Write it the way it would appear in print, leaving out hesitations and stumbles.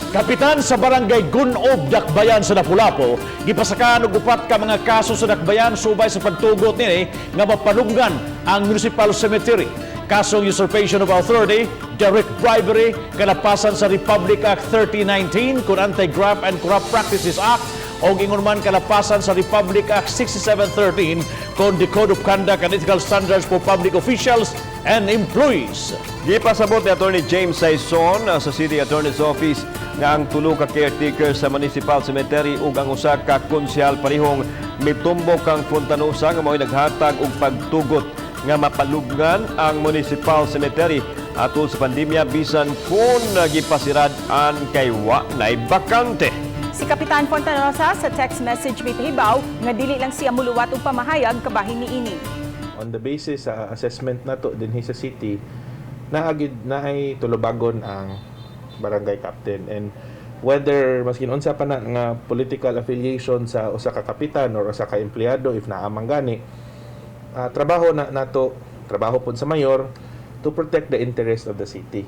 Kapitan sa barangay Gunob, Dakbayan sa Lapu-Lapu, gipasakan og upat ka mga kaso sa Dakbayan subay sa pagtugot nini nga mapalunggan ang municipal cemetery. Kasong usurpation of authority, direct bribery, kalapasan sa Republic Act 3019 kun Anti-Graft and Corrupt Practices Act o ingon man kalapasan sa Republic Act 6713 kon the Code of Conduct and Ethical Standards for Public Officials and Employees. Gipasabot ni Attorney James Saison sa City Attorney's Office nga ang tulo ka caretaker sa Municipal Cemetery ug ang usa ka konsyal parihong mitumbok kang Fontanusa nga mao'y naghatag og pagtugot nga mapalugnan ang Municipal Cemetery atol sa pandemya bisan kung gipasirad-an kay wa nay bakante. Si Kapitan Fontanosa sa text message mipahibaw nga dili lang siya muluwat og pamahayag kabahin niini. On the basis sa assessment nato dinhi sa city, naagid na ay tulubagon ang barangay captain, and whether maskin unsa pa na nga political affiliation sa usa ka kapitan or usa ka empleyado, if naamang gani, trabaho na nato, trabaho pud sa mayor to protect the interest of the city.